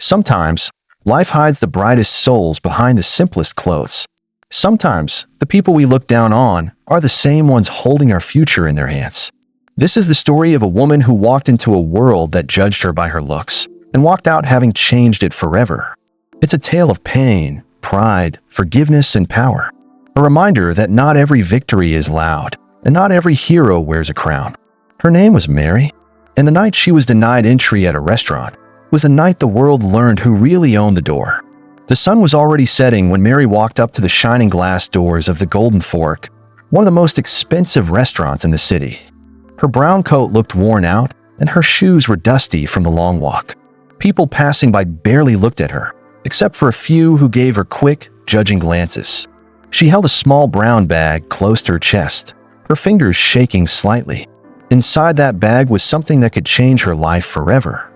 Sometimes, life hides the brightest souls behind the simplest clothes. Sometimes, the people we look down on are the same ones holding our future in their hands. This is the story of a woman who walked into a world that judged her by her looks and walked out having changed it forever. It's a tale of pain, pride, forgiveness, and power. A reminder that not every victory is loud, and not every hero wears a crown. Her name was Mary, and the night she was denied entry at a restaurant was the night the world learned who really owned the door. The sun was already setting when Mary walked up to the shining glass doors of the Golden Fork, one of the most expensive restaurants in the city. Her brown coat looked worn out, and her shoes were dusty from the long walk. People passing by barely looked at her, except for a few who gave her quick, judging glances. She held a small brown bag close to her chest, her fingers shaking slightly. Inside that bag was something that could change her life forever.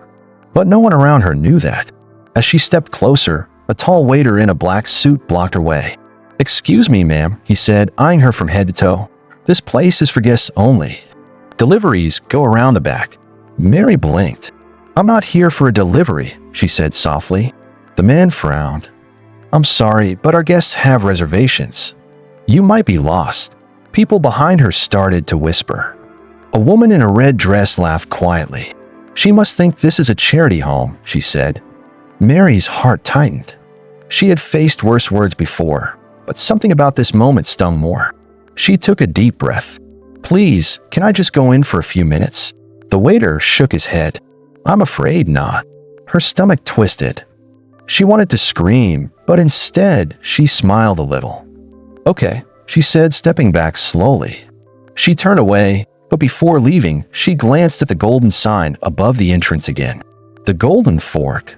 But no one around her knew that. As she stepped closer, a tall waiter in a black suit blocked her way. "Excuse me, ma'am," he said, eyeing her from head to toe. "This place is for guests only. Deliveries go around the back." Mary blinked. "I'm not here for a delivery," she said softly. The man frowned. "I'm sorry, but our guests have reservations. You might be lost." People behind her started to whisper. A woman in a red dress laughed quietly. "She must think this is a charity home," she said. Mary's heart tightened. She had faced worse words before, but something about this moment stung more. She took a deep breath. "Please, can I just go in for a few minutes?" The waiter shook his head. "I'm afraid not." Her stomach twisted. She wanted to scream, but instead, she smiled a little. "Okay," she said, stepping back slowly. She turned away, but before leaving, she glanced at the golden sign above the entrance again. The Golden Fork.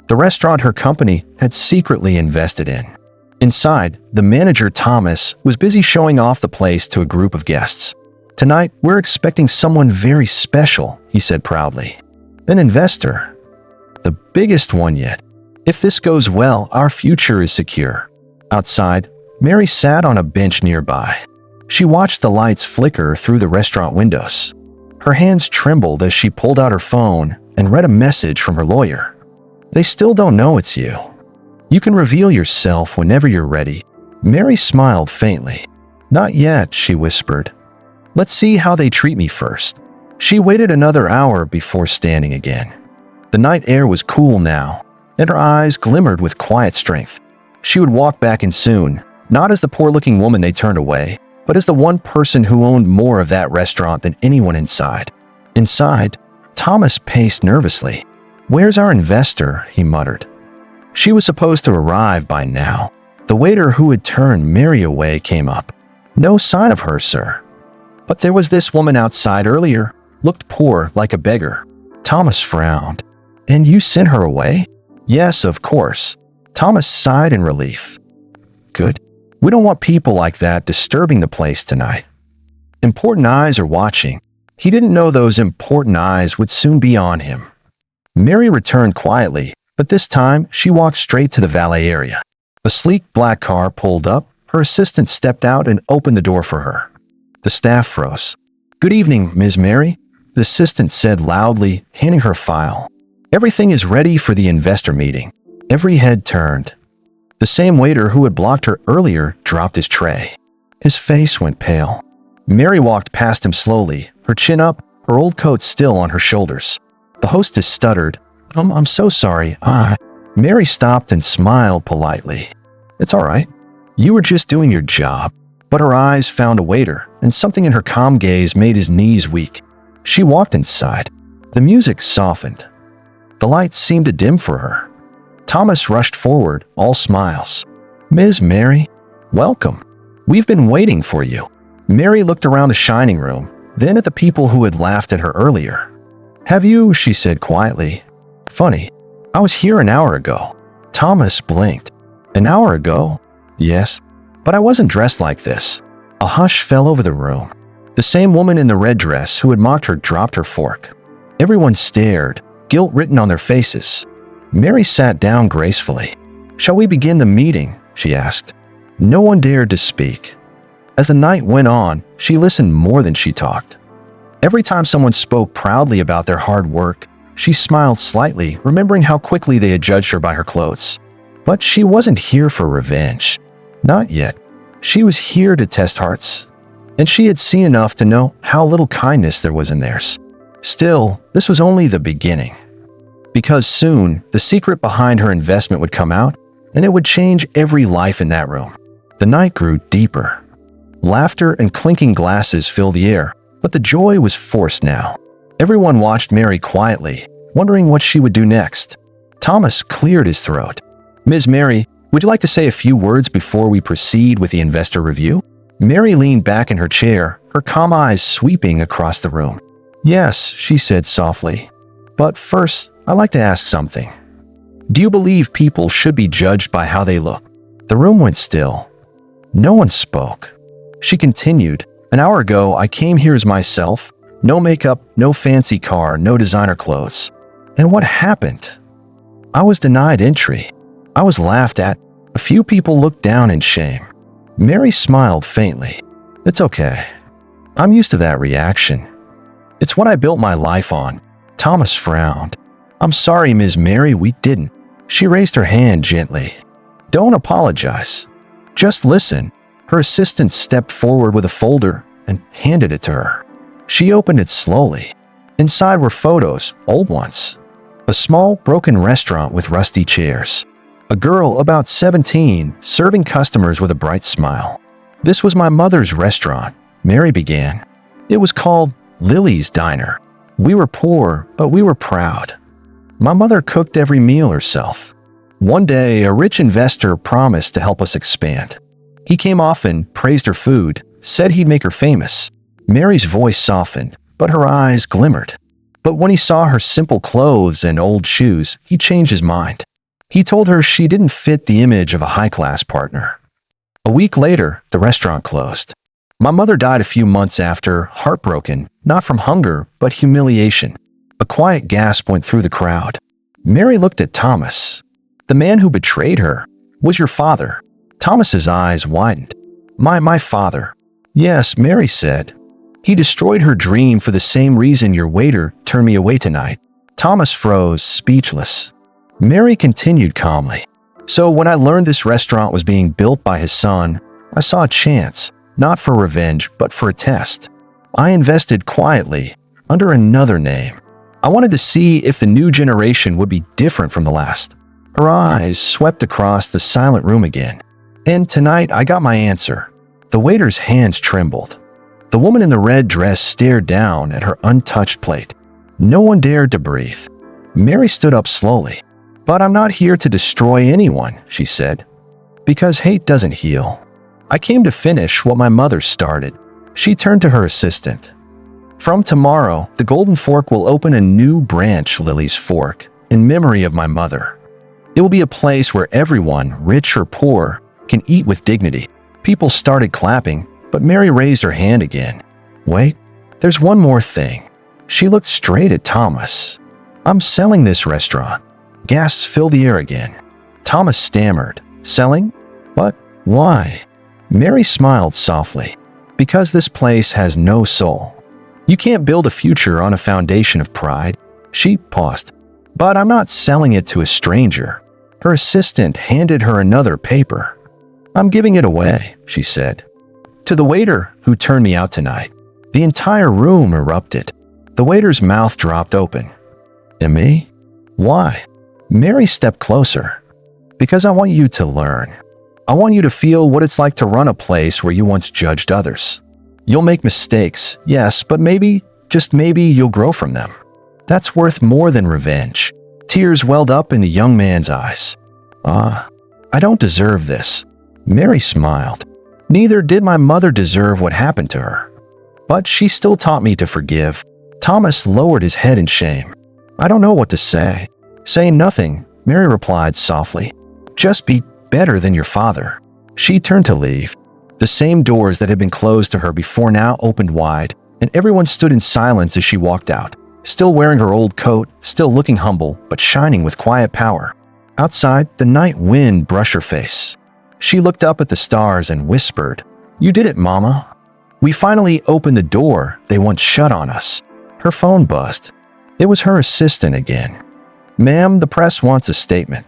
The restaurant her company had secretly invested in. Inside, the manager, Thomas, was busy showing off the place to a group of guests. "Tonight, we're expecting someone very special," he said proudly. "An investor. The biggest one yet. If this goes well, our future is secure." Outside, Mary sat on a bench nearby. She watched the lights flicker through the restaurant windows. Her hands trembled as she pulled out her phone and read a message from her lawyer. "They still don't know it's you. You can reveal yourself whenever you're ready." Mary smiled faintly. "Not yet," she whispered. "Let's see how they treat me first." She waited another hour before standing again. The night air was cool now, and her eyes glimmered with quiet strength. She would walk back in soon, not as the poor-looking woman they turned away, but as the one person who owned more of that restaurant than anyone inside. Inside, Thomas paced nervously. "Where's our investor?" he muttered. She was supposed to arrive by now. The waiter who had turned Mary away came up. "No sign of her, sir." "But there was this woman outside earlier, looked poor, like a beggar." Thomas frowned. "And you sent her away?" "Yes, of course." Thomas sighed in relief. "Good. We don't want people like that disturbing the place tonight. Important eyes are watching." He didn't know those important eyes would soon be on him. Mary returned quietly, but this time she walked straight to the valet area. A sleek black car pulled up. Her assistant stepped out and opened the door for her. The staff froze. "Good evening, Ms. Mary," the assistant said loudly, handing her a file. "Everything is ready for the investor meeting." Every head turned. The same waiter who had blocked her earlier dropped his tray. His face went pale. Mary walked past him slowly, her chin up, her old coat still on her shoulders. The hostess stuttered. I'm so sorry. Mary stopped and smiled politely. "It's all right. You were just doing your job." But her eyes found a waiter, and something in her calm gaze made his knees weak. She walked inside. The music softened. The lights seemed to dim for her. Thomas rushed forward, all smiles. "Ms. Mary, welcome. We've been waiting for you." Mary looked around the shining room, then at the people who had laughed at her earlier. "Have you?" she said quietly. "Funny. I was here an hour ago." Thomas blinked. "An hour ago?" "Yes. But I wasn't dressed like this." A hush fell over the room. The same woman in the red dress who had mocked her dropped her fork. Everyone stared, guilt written on their faces. Mary sat down gracefully. "Shall we begin the meeting?" she asked. No one dared to speak. As the night went on, she listened more than she talked. Every time someone spoke proudly about their hard work, She smiled slightly, remembering how quickly they had judged her by her clothes. But she wasn't here for revenge. Not yet. She was here to test hearts, and she had seen enough to know how little kindness there was in theirs. Still, this was only the beginning. Because soon, the secret behind her investment would come out, and it would change every life in that room. The night grew deeper. Laughter and clinking glasses filled the air, but the joy was forced now. Everyone watched Mary quietly, wondering what she would do next. Thomas cleared his throat. "Ms. Mary, would you like to say a few words before we proceed with the investor review?" Mary leaned back in her chair, her calm eyes sweeping across the room. "Yes," she said softly. "But first, I'd like to ask something. Do you believe people should be judged by how they look?" The room went still. No one spoke. She continued, "An hour ago, I came here as myself. No makeup, no fancy car, no designer clothes. And what happened? I was denied entry. I was laughed at. A few people looked down in shame." Mary smiled faintly. "It's okay. I'm used to that reaction. It's what I built my life on." Thomas frowned. "I'm sorry, Ms. Mary, we didn't." She raised her hand gently. "Don't apologize. Just listen." Her assistant stepped forward with a folder and handed it to her. She opened it slowly. Inside were photos, old ones. A small, broken restaurant with rusty chairs. A girl about 17, serving customers with a bright smile. "This was my mother's restaurant," Mary began. "It was called Lily's Diner. We were poor, but we were proud. My mother cooked every meal herself. One day, a rich investor promised to help us expand. He came often, praised her food, said he'd make her famous." Mary's voice softened, but her eyes glimmered. But when he saw her simple clothes and old shoes, he changed his mind. He told her she didn't fit the image of a high-class partner. A week later, the restaurant closed. My mother died a few months after, heartbroken, not from hunger, but humiliation. A quiet gasp went through the crowd. Mary looked at Thomas. "The man who betrayed her was your father." Thomas's eyes widened. My father." "Yes," Mary said. "He destroyed her dream for the same reason your waiter turned me away tonight." Thomas froze, speechless. Mary continued calmly. "So when I learned this restaurant was being built by his son, I saw a chance, not for revenge, but for a test. I invested quietly, under another name. I wanted to see if the new generation would be different from the last." Her eyes swept across the silent room again. "And tonight I got my answer." The waiter's hands trembled. The woman in the red dress stared down at her untouched plate. No one dared to breathe. Mary stood up slowly. "But I'm not here to destroy anyone," she said. "Because hate doesn't heal. I came to finish what my mother started." She turned to her assistant. "From tomorrow, the Golden Fork will open a new branch, Lily's Fork, in memory of my mother. It will be a place where everyone, rich or poor, can eat with dignity." People started clapping, but Mary raised her hand again. "Wait, there's one more thing." She looked straight at Thomas. "I'm selling this restaurant." Gasps filled the air again. Thomas stammered. "Selling? But why?" Mary smiled softly. "Because this place has no soul. You can't build a future on a foundation of pride." She paused. "But I'm not selling it to a stranger." Her assistant handed her another paper. "I'm giving it away," she said. "To the waiter who turned me out tonight." The entire room erupted. The waiter's mouth dropped open. "And me? Why?" Mary stepped closer. "Because I want you to learn. I want you to feel what it's like to run a place where you once judged others. You'll make mistakes, yes, but maybe, just maybe, you'll grow from them. That's worth more than revenge." Tears welled up in the young man's eyes. I don't deserve this." Mary smiled. "Neither did my mother deserve what happened to her. But she still taught me to forgive." Thomas lowered his head in shame. "I don't know what to say." "Say nothing," Mary replied softly. "Just be better than your father." She turned to leave. The same doors that had been closed to her before now opened wide, and everyone stood in silence as she walked out, still wearing her old coat, still looking humble, but shining with quiet power. Outside, the night wind brushed her face. She looked up at the stars and whispered, "You did it, Mama. We finally opened the door they once shut on us." Her phone buzzed. It was her assistant again. "Ma'am, the press wants a statement."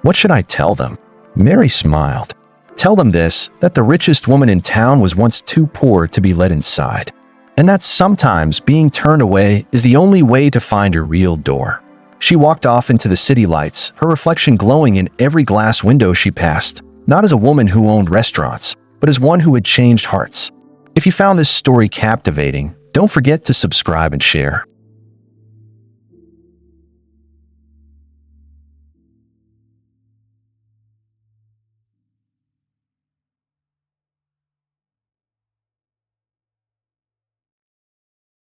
"What should I tell them?" Mary smiled. "Tell them this, that the richest woman in town was once too poor to be let inside, and that sometimes being turned away is the only way to find her real door." She walked off into the city lights, her reflection glowing in every glass window she passed, not as a woman who owned restaurants, but as one who had changed hearts. If you found this story captivating, don't forget to subscribe and share.